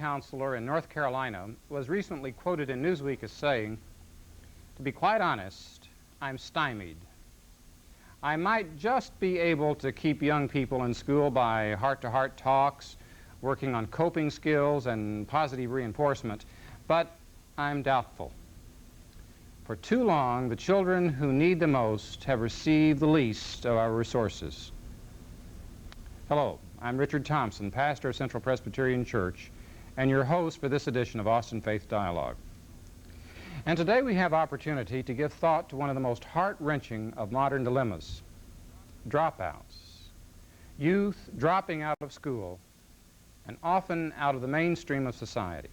counselor in North Carolina was recently quoted in Newsweek as saying, "To be quite honest, I'm stymied. I might just be able to keep young people in school by heart-to-heart talks, working on coping skills and positive reinforcement, but I'm doubtful. For too long, the children who need the most have received the least of our resources." Hello, I'm Richard Thompson, pastor of Central Presbyterian Church, and your host for this edition of Austin Faith Dialogue. And today we have opportunity to give thought to one of the most heart-wrenching of modern dilemmas: dropouts. Youth dropping out of school, and often out of the mainstream of society.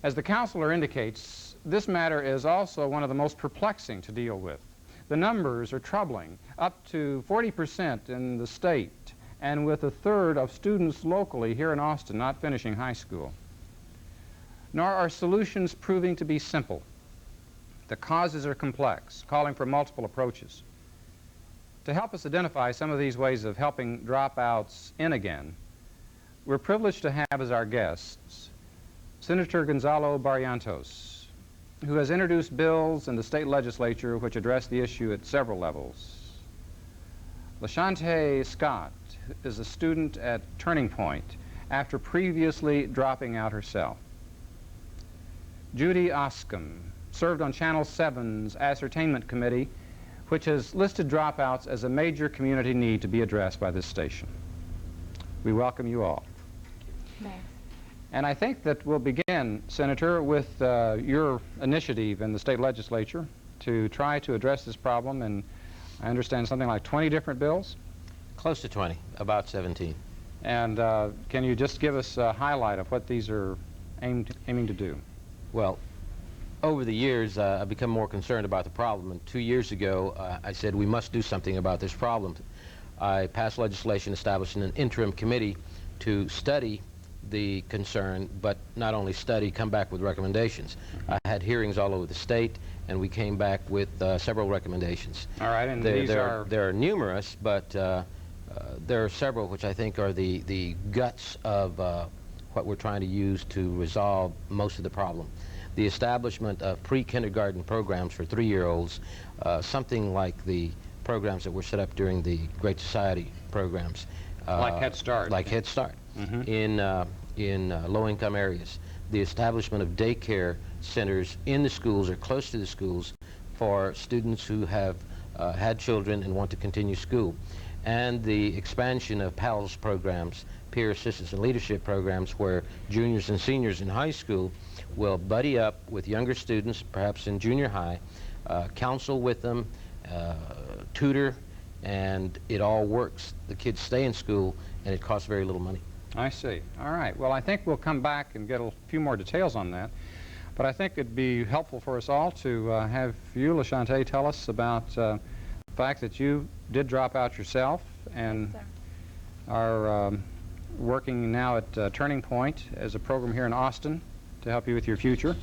As the counselor indicates, this matter is also one of the most perplexing to deal with. The numbers are troubling, up to 40% in the state, and with a third of students locally here in Austin not finishing high school. Nor are solutions proving to be simple. The causes are complex, calling for multiple approaches. To help us identify some of these ways of helping dropouts in again, we're privileged to have as our guests Senator Gonzalo Barrientos, who has introduced bills in the state legislature which address the issue at several levels. LaShante Scott is a student at Turning Point after previously dropping out herself. Judy Oscom served on Channel 7's Ascertainment Committee, which has listed dropouts as a major community need to be addressed by this station. We welcome you all. Thanks. And I think that we'll begin, Senator, with your initiative in the state legislature to try to address this problem, and I understand something like 20 different bills? Close to 20, about 17. And can you just give us a highlight of what these are aiming to do? Well, over the years, I've become more concerned about the problem, and 2 years ago, I said we must do something about this problem. I passed legislation establishing an interim committee to study the concern, but not only study, come back with recommendations. I had hearings all over the state, and we came back with several recommendations. All right, and there are numerous, but there are several which I think are the guts of what we're trying to use to resolve most of the problem. The establishment of pre-kindergarten programs for 3-year-olds, something like the programs that were set up during the Great Society programs. Like Head Start. Like Head Start. In low-income areas. The establishment of daycare centers in the schools or close to the schools for students who have had children and want to continue school. And the expansion of PALS programs, peer assistance and leadership programs, where juniors and seniors in high school will buddy up with younger students, perhaps in junior high, counsel with them, tutor, and it all works. The kids stay in school, and it costs very little money. I see. All right. Well, I think we'll come back and get a few more details on that. But I think it'd be helpful for us all to have you, LaShante, tell us about the fact that you did drop out yourself and Yes, are working now at Turning Point as a program here in Austin to help you with your future.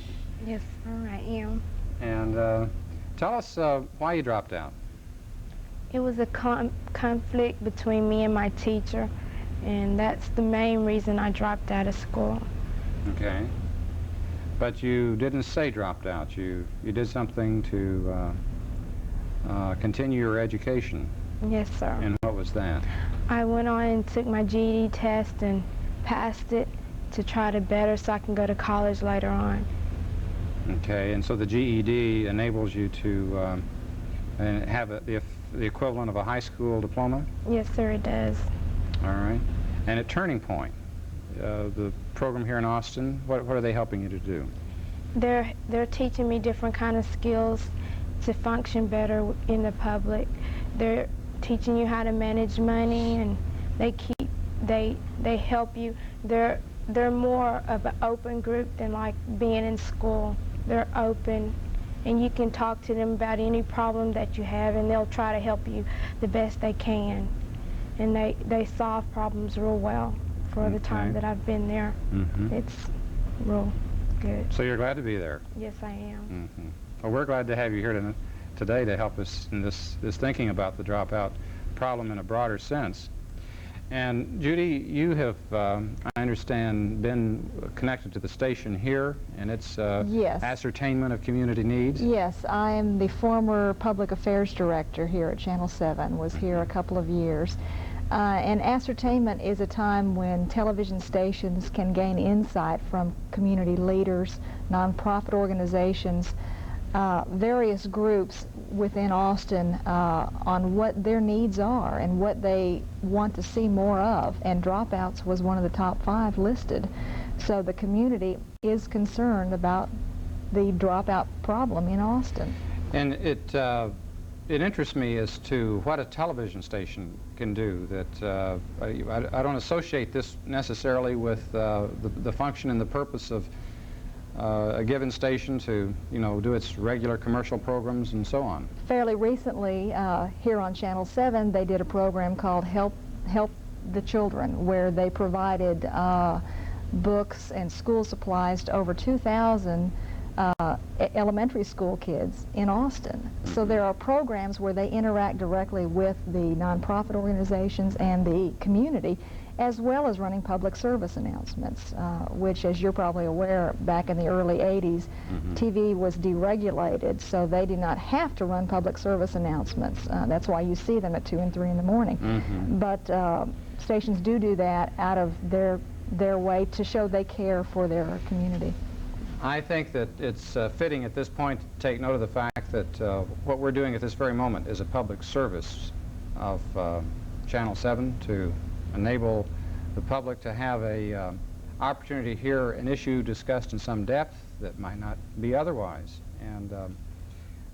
Yes, sir, I am. And tell us why you dropped out. It was a conflict between me and my teacher, and that's the main reason I dropped out of school. Okay. But you didn't say dropped out. You did something to continue your education. Yes, sir. And what was that? I went on and took my GED test and passed it to try to better so I can go to college later on. Okay, and so the GED enables you to have the equivalent of a high school diploma? Yes, sir, it does. All right. And at Turning Point, the program here in Austin, what are they helping you to do? They're teaching me different kind of skills to function better in the public. They're teaching you how to manage money, and they help you. They're more of an open group than like being in school. They're open, and you can talk to them about any problem that you have, and they'll try to help you the best they can. And they solve problems real well for the time that I've been there. It's real good. So you're glad to be there? Yes, I am. Well, we're glad to have you here today to help us in this thinking about the dropout problem in a broader sense. And Judy, you have, I understand, been connected to the station here and its Yes. ascertainment of community needs. Yes, I am the former public affairs director here at Channel 7, was here a couple of years. And ascertainment is a time when television stations can gain insight from community leaders, nonprofit organizations, various groups within Austin on what their needs are and what they want to see more of. And Dropouts was one of the top 5 listed. So the community is concerned about the dropout problem in Austin. And it interests me as to what a television station can do. That I don't associate this necessarily with the function and the purpose of a given station to, do its regular commercial programs and so on. Fairly recently, here on Channel 7, they did a program called Help the Children, where they provided books and school supplies to over 2,000 elementary school kids in Austin. So there are programs where they interact directly with the nonprofit organizations and the community, as well as running public service announcements, which, as you're probably aware, back in the early 80s, TV was deregulated, so they did not have to run public service announcements. That's why you see them at 2 and 3 in the morning. But stations do that out of their way to show they care for their community. I think that it's fitting at this point to take note of the fact that what we're doing at this very moment is a public service of Channel 7 to enable the public to have a opportunity to hear an issue discussed in some depth that might not be otherwise. And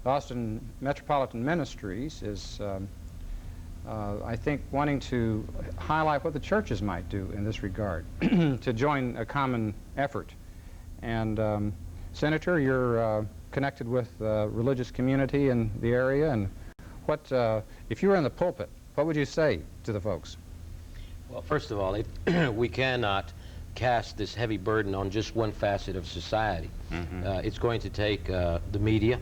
Austin Metropolitan Ministries is, I think, wanting to highlight what the churches might do in this regard to join a common effort. And Senator, you're connected with the religious community in the area, and what, if you were in the pulpit, what would you say to the folks? Well, first of all, we cannot cast this heavy burden on just one facet of society. It's going to take the media,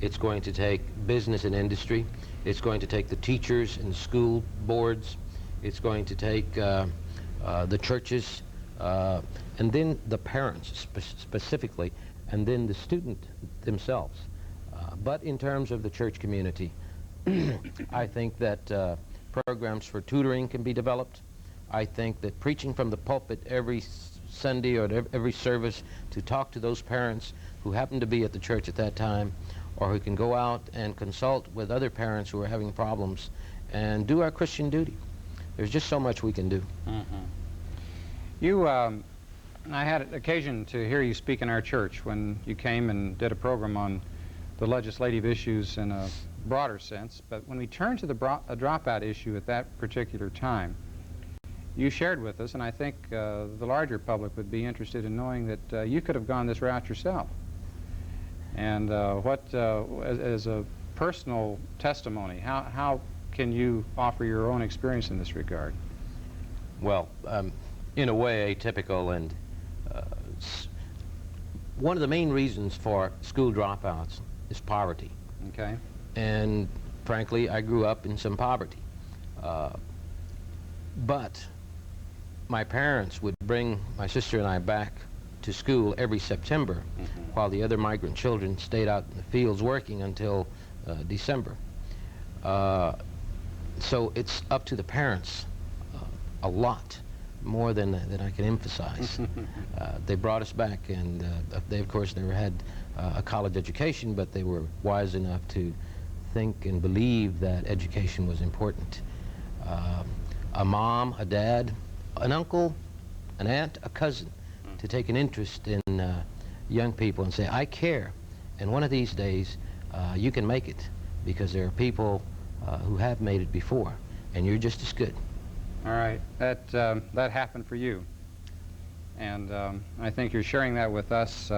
it's going to take business and industry, it's going to take the teachers and school boards, it's going to take the churches, and then the parents specifically, and then the student themselves. But in terms of the church community, I think that programs for tutoring can be developed. I think that preaching from the pulpit every Sunday or every service to talk to those parents who happen to be at the church at that time, or who can go out and consult with other parents who are having problems and do our Christian duty. There's just so much we can do. I had occasion to hear you speak in our church when you came and did a program on the legislative issues in a broader sense, but when we turned to the dropout issue at that particular time, you shared with us, and I think the larger public would be interested in knowing that you could have gone this route yourself. And as a personal testimony, how can you offer your own experience in this regard? Well, in a way, atypical, and one of the main reasons for school dropouts is poverty. Okay. And frankly, I grew up in some poverty. But my parents would bring my sister and I back to school every September, while the other migrant children stayed out in the fields working until December. So it's up to the parents a lot more than I can emphasize. They brought us back, and they, of course, never had a college education, but they were wise enough to think and believe that education was important. A mom, a dad, an uncle, an aunt, a cousin, to take an interest in young people and say, I care, and one of these days you can make it, because there are people who have made it before, and you're just as good. All right, that happened for you, and I think you're sharing that with us.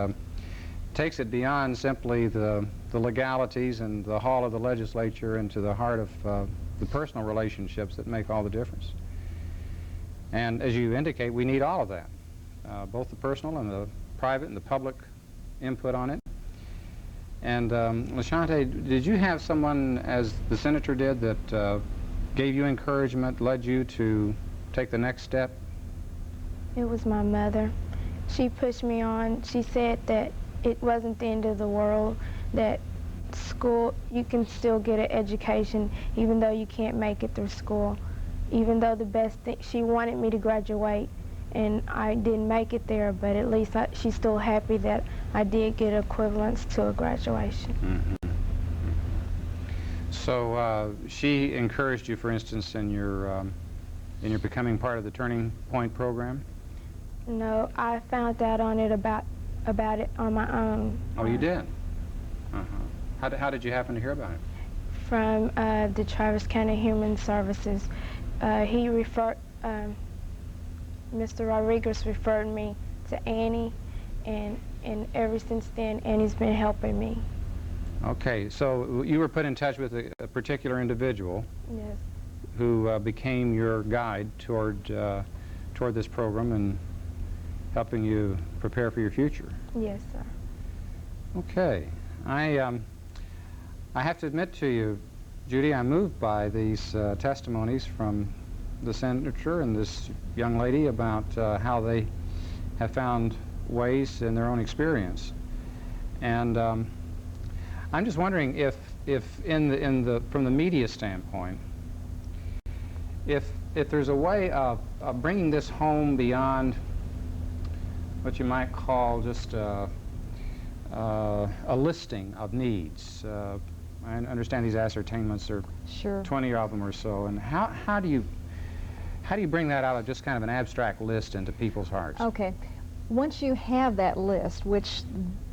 Takes it beyond simply the legalities and the hall of the legislature into the heart of the personal relationships that make all the difference. And as you indicate, we need all of that, both the personal and the private and the public input on it. And LaShante, did you have someone, as the senator did, that gave you encouragement, led you to take the next step? It was my mother. She pushed me on. She said that it wasn't the end of the world, that school, you can still get an education even though you can't make it through school. Even though the best thing, she wanted me to graduate, and I didn't make it there, but at least she's still happy that I did get equivalence to a graduation. Mm-hmm. So she encouraged you, for instance, in your becoming part of the Turning Point program? No, I found out on it about it on my own. Oh, you did? Uh-huh. How did you happen to hear about it? From the Travis County Human Services. He referred, Mr. Rodriguez referred me to Annie, and ever since then, Annie's been helping me. Okay, so you were put in touch with a particular individual. Yes. Who became your guide toward this program and helping you prepare for your future. Yes, sir. Okay, I have to admit to you, Judy, I'm moved by these testimonies from the senator and this young lady about how they have found ways in their own experience, and I'm just wondering if from the media standpoint, if there's a way of bringing this home beyond what you might call just a listing of needs. I understand these ascertainments are Sure. 20 of them or so, and how do you bring that out of just kind of an abstract list into people's hearts? Okay. Once you have that list, which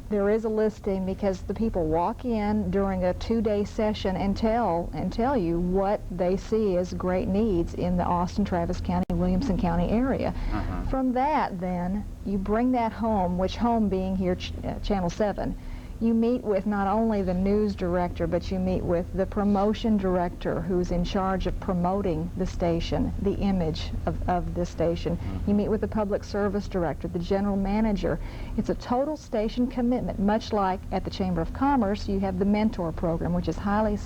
there is a listing because the people walk in during a 2-day session and tell you what they see as great needs in the Austin, Travis County, Williamson County area. Uh-huh. From that, then, you bring that home, which home being here, Channel 7, you meet with not only the news director, but you meet with the promotion director who's in charge of promoting the station, the image of the station. You meet with the public service director, the general manager. It's a total station commitment, much like at the Chamber of Commerce, you have the mentor program, which is highly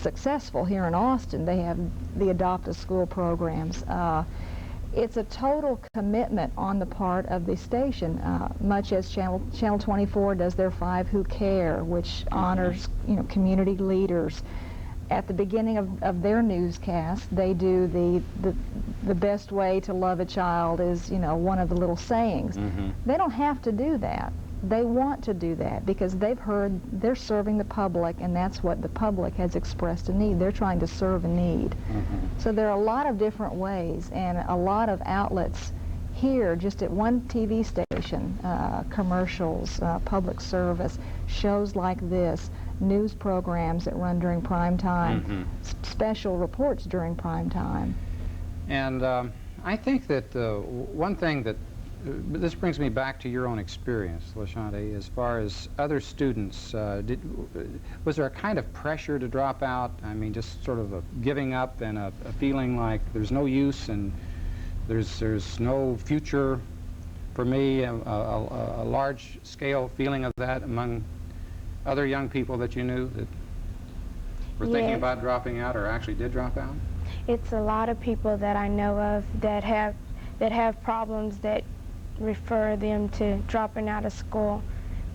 successful here in Austin. They have the Adopt a School programs. It's a total commitment on the part of the station, much as Channel 24 does their 5 Who Care, which honors, community leaders. At the beginning of their newscast, they do the best way to love a child is, one of the little sayings. Mm-hmm. They don't have to do that. They want to do that because they've heard they're serving the public, and that's what the public has expressed a need. They're trying to serve a need. Mm-hmm. So there are a lot of different ways and a lot of outlets here just at one TV station, commercials, public service, shows like this, news programs that run during prime time, special reports during prime time. And I think that one thing that this brings me back to your own experience, LaShante, as far as other students. Was there a kind of pressure to drop out? I mean, just sort of a giving up and a feeling like there's no use and there's no future for me, a large-scale feeling of that among other young people that you knew that were thinking about dropping out or actually did drop out? It's a lot of people that I know of that have problems that refer them to dropping out of school,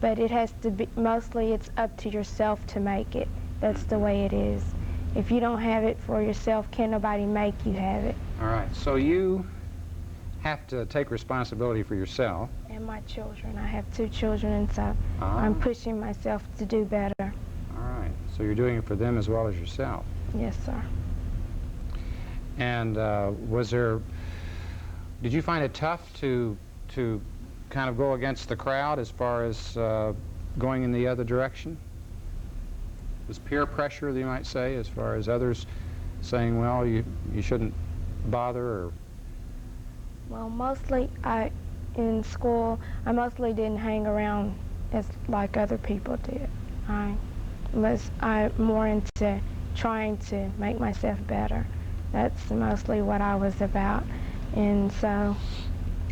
but it has to be, mostly it's up to yourself to make it. That's the way it is. If you don't have it for yourself, can't nobody make you have it. All right, so you have to take responsibility for yourself. And my children. I have 2 children, and so I'm pushing myself to do better. All right, so you're doing it for them as well as yourself. Yes, sir. And did you find it tough to kind of go against the crowd as far as going in the other direction? Was peer pressure, you might say, as far as others saying, well, you shouldn't bother, or? Well, mostly in school, I mostly didn't hang around as like other people did. I'm more into trying to make myself better. That's mostly what I was about. And so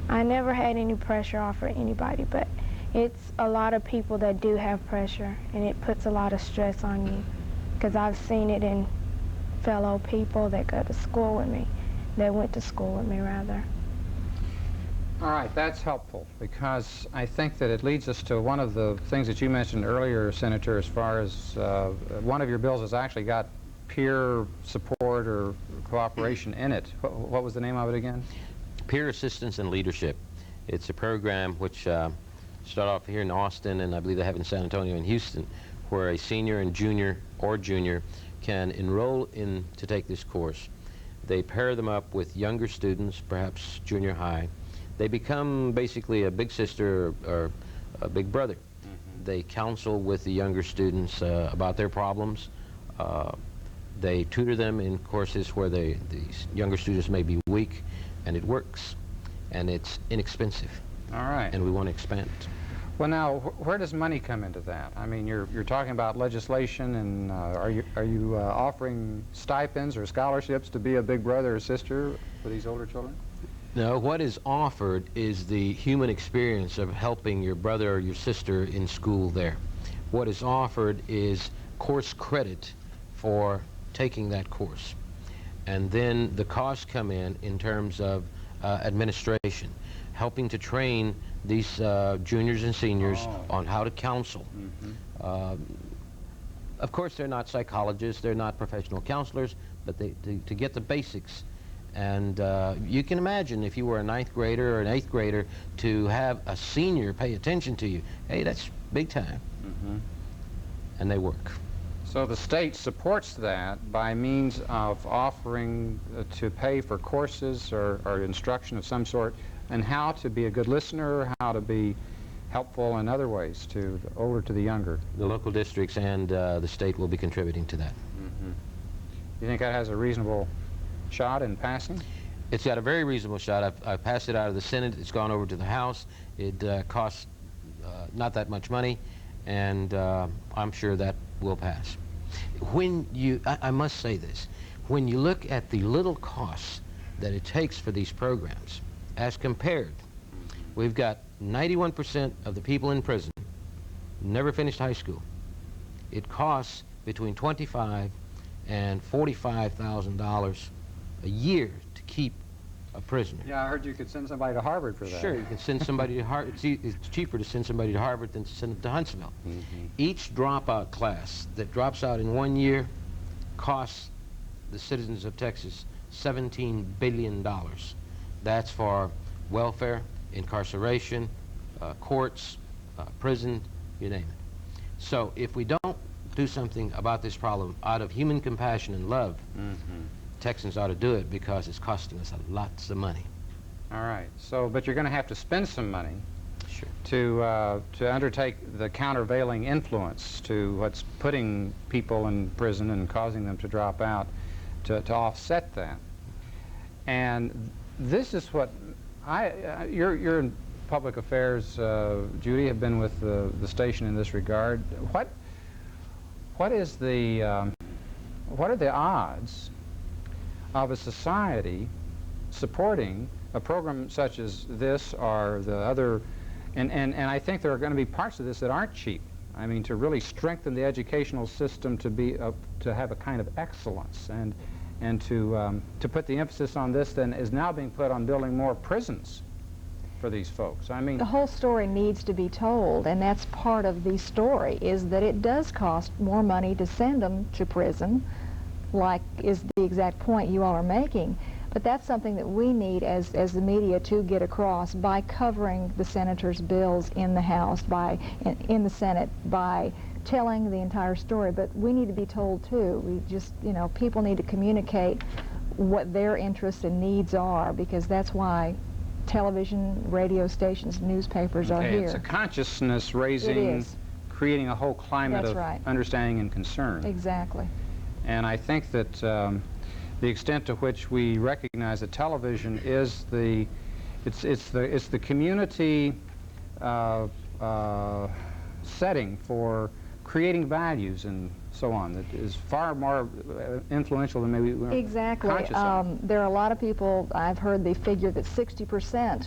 I never had any pressure off of anybody, but it's a lot of people that do have pressure, and it puts a lot of stress on you, because I've seen it in fellow people that go to school with me. that went to school with me, rather. All right, that's helpful, because I think that it leads us to one of the things that you mentioned earlier, Senator, as far as one of your bills has actually got peer support or cooperation in it. What was the name of it again? Peer Assistance and Leadership. It's a program which started off here in Austin, and I believe they have it in San Antonio and Houston, where a senior and junior can enroll in to take this course. They pair them up with younger students, perhaps junior high. They become basically a big sister or a big brother. Mm-hmm. They counsel with the younger students about their problems. They tutor them in courses where these younger students may be weak, and it works, and it's inexpensive. All right. And we want to expand it. Well, now, where does money come into that? I mean, you're talking about legislation, and are you offering stipends or scholarships to be a big brother or sister for these older children? No, what is offered is the human experience of helping your brother or your sister in school there. What is offered is course credit for taking that course. And then the costs come in terms of administration, helping to train these juniors and seniors on how to counsel. Mm-hmm. Of course, they're not psychologists, they're not professional counselors, but to get the basics. And you can imagine if you were a 9th grader or an 8th grader to have a senior pay attention to you. Hey, that's big time. Mm-hmm. And they work. So the state supports that by means of offering to pay for courses or instruction of some sort, and how to be a good listener, how to be helpful in other ways to the older to the younger. The local districts and the state will be contributing to that. Mm-hmm. You think that has a reasonable shot in passing? It's got a very reasonable shot. I've passed it out of the Senate. It's gone over to the House. It costs not that much money, and I'm sure that will pass. When I must say this, when you look at the little costs that it takes for these programs, as compared, we've got 91% of the people in prison never finished high school. It costs between $25,000 and $45,000 a year to keep a prisoner. Yeah, I heard you could send somebody to Harvard for that. Sure, you can send somebody to Harvard. It's cheaper to send somebody to Harvard than to send them to Huntsville. Mm-hmm. Each dropout class that drops out in 1 year costs the citizens of Texas $17 billion. That's for welfare, incarceration, courts, prison, you name it. So if we don't do something about this problem out of human compassion and love, mm-hmm. Texans ought to do it, because it's costing us lots of money. All right. So, but you're going to have to spend some money. Sure. To undertake the countervailing influence to what's putting people in prison and causing them to drop out, to offset that. And this is what you're in public affairs, Judy, have been with the station in this regard. What are the odds of a society supporting a program such as this or the other, and I think there are going to be parts of this that aren't cheap. I mean, to really strengthen the educational system to have a kind of excellence, and to put the emphasis on this than is now being put on building more prisons for these folks. I mean, the whole story needs to be told, and that's part of the story, is that it does cost more money to send them to prison, like is the exact point you all are making. But that's something that we need as the media to get across by covering the senators' bills in the House, in the Senate, by telling the entire story. But we need to be told too. We just, people need to communicate what their interests and needs are, because that's why television, radio stations, newspapers are here. It's a consciousness raising, creating a whole climate of understanding and concern. Exactly. And I think that the extent to which we recognize that television is the community setting for creating values and so on, that is far more influential than maybe we're exactly. conscious of. There are a lot of people, I've heard the figure that 60%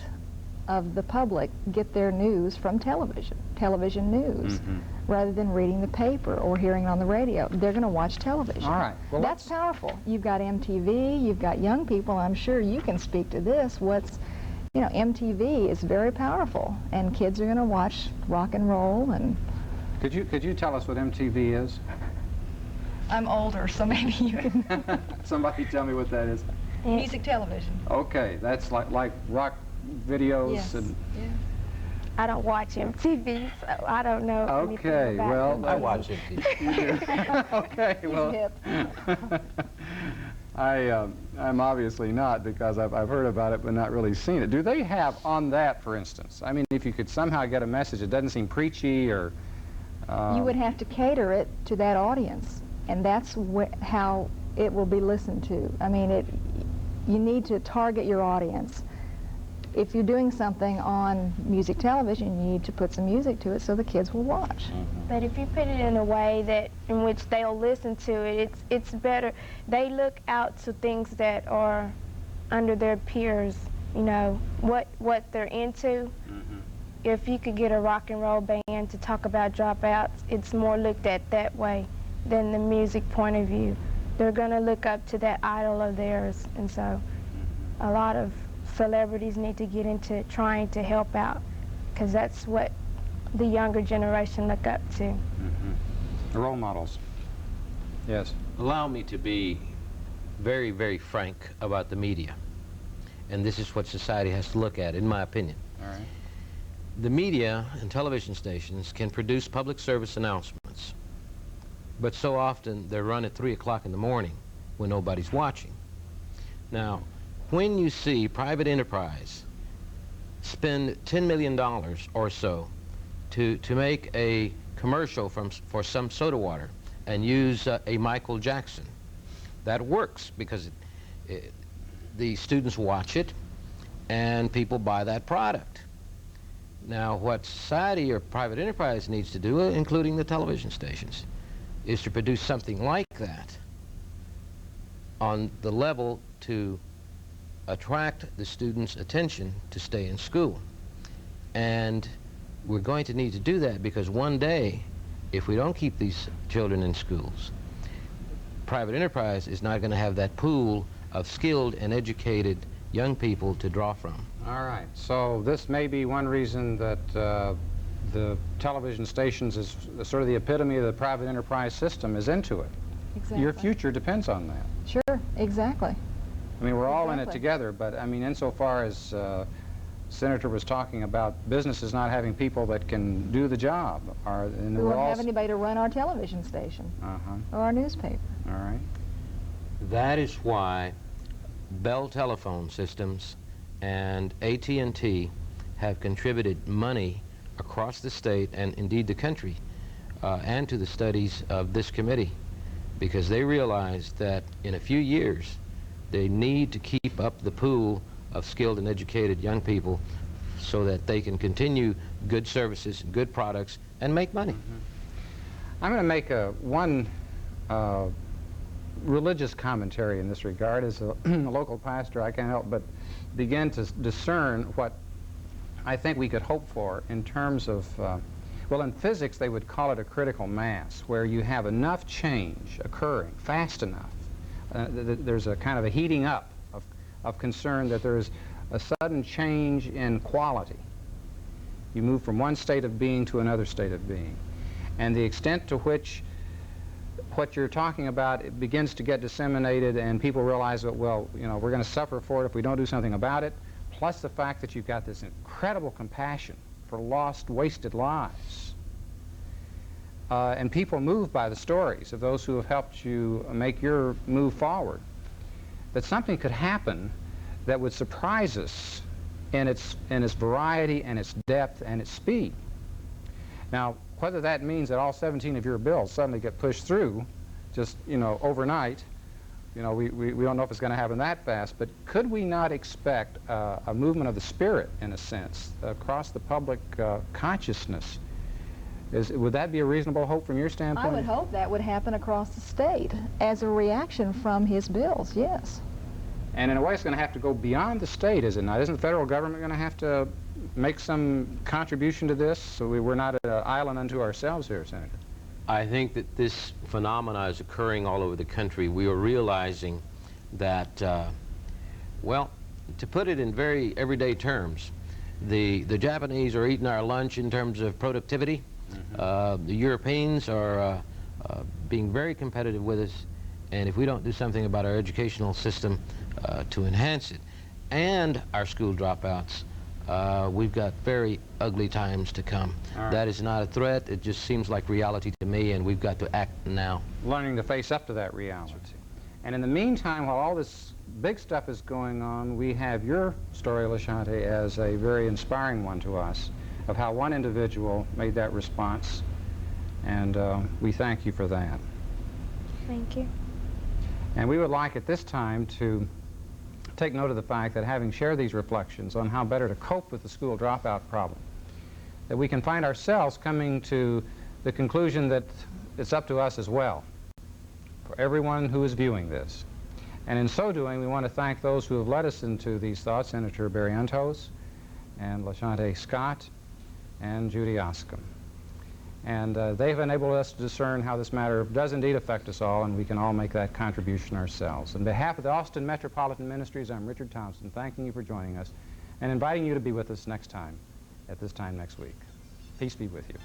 of the public get their news from television news, rather than reading the paper or hearing it on the radio. They're going to watch television. All right. Well, that's powerful. You've got MTV, you've got young people. I'm sure you can speak to this. MTV is very powerful, and kids are going to watch rock and roll. And could you tell us what MTV is? I'm older, so maybe you can. Somebody tell me what that is. Music television. Okay, that's like rock videos. Yes. And yeah. I don't watch MTV, so I don't know anything okay, about well, them. I watch MTV. You do? Okay, well, Hip. I'm obviously not, because I've heard about it but not really seen it. Do they have on that, for instance? I mean, if you could somehow get a message that doesn't seem preachy or You would have to cater it to that audience, and that's how it will be listened to. I mean, you need to target your audience. If you're doing something on music television, you need to put some music to it so the kids will watch. But if you put it in a way in which they'll listen to it, it's better. They look out to things that are under their peers, what they're into. If you could get a rock and roll band to talk about Dropouts, it's more looked at that way than the music point of view. They're going to look up to that idol of theirs, and so a lot of celebrities need to get into trying to help out, because that's what the younger generation look up to. The role models? Yes. Allow me to be very, very frank about the media. And this is what society has to look at, in my opinion. All right. The media and television stations can produce public service announcements, but so often they're run at 3 o'clock in the morning when nobody's watching. Now, when you see private enterprise spend $10 million or so to make a commercial for some soda water and use a Michael Jackson, that works because the students watch it and people buy that product. Now, what society or private enterprise needs to do, including the television stations, is to produce something like that on the level to attract the students' attention to stay in school. And we're going to need to do that, because one day, if we don't keep these children in schools, private enterprise is not going to have that pool of skilled and educated young people to draw from. All right. So this may be one reason that the television stations is sort of the epitome of the private enterprise system is into it. Exactly. Your future depends on that. Sure, exactly. I mean, we're all in it Exactly. together, but I mean, insofar as Senator was talking about businesses not having people that can do the job, and We we're won't all have anybody to run our television station or our newspaper. all right. That is why Bell Telephone Systems and AT&T have contributed money across the state and indeed the country and to the studies of this committee, because they realize that in a few years they need to keep up the pool of skilled and educated young people so that they can continue good services, good products, and make money. I'm going to make one religious commentary in this regard. As a local pastor, I can't help but begin to discern what I think we could hope for in terms of, well, in physics they would call it a critical mass, where you have enough change occurring fast enough. There's a kind of a heating up of concern that there's a sudden change in quality. You move from one state of being to another state of being. And the extent to which what you're talking about, it begins to get disseminated and people realize that, well, we're going to suffer for it if we don't do something about it, plus the fact that you've got this incredible compassion for lost, wasted lives. And people move by the stories of those who have helped you make your move forward, that something could happen that would surprise us in its variety and its depth and its speed. Now, whether that means that all 17 of your bills suddenly get pushed through just, overnight, we don't know if it's going to happen that fast, but could we not expect a movement of the spirit, in a sense, across the public consciousness? Would that be a reasonable hope from your standpoint? I would hope that would happen across the state as a reaction from his bills, yes. And in a way, it's going to have to go beyond the state, is it not? Isn't the federal government going to have to make some contribution to this so we're not an island unto ourselves here, Senator? I think that this phenomena is occurring all over the country. We are realizing that, well, to put it in very everyday terms, the Japanese are eating our lunch in terms of productivity. The Europeans are being very competitive with us, and if we don't do something about our educational system to enhance it, and our school dropouts, we've got very ugly times to come. Right. That is not a threat. It just seems like reality to me, and we've got to act now. Learning to face up to that reality. And in the meantime, while all this big stuff is going on, we have your story, LaShante, as a very inspiring one to us of how one individual made that response, and we thank you for that. Thank you. And we would like at this time to take note of the fact that having shared these reflections on how better to cope with the school dropout problem, that we can find ourselves coming to the conclusion that it's up to us as well, for everyone who is viewing this. And in so doing, we want to thank those who have led us into these thoughts, Senator Barrientos and LaShante Scott and Judy Oscom. And they've enabled us to discern how this matter does indeed affect us all, and we can all make that contribution ourselves. On behalf of the Austin Metropolitan Ministries, I'm Richard Thompson, thanking you for joining us and inviting you to be with us next time, at this time next week. Peace be with you.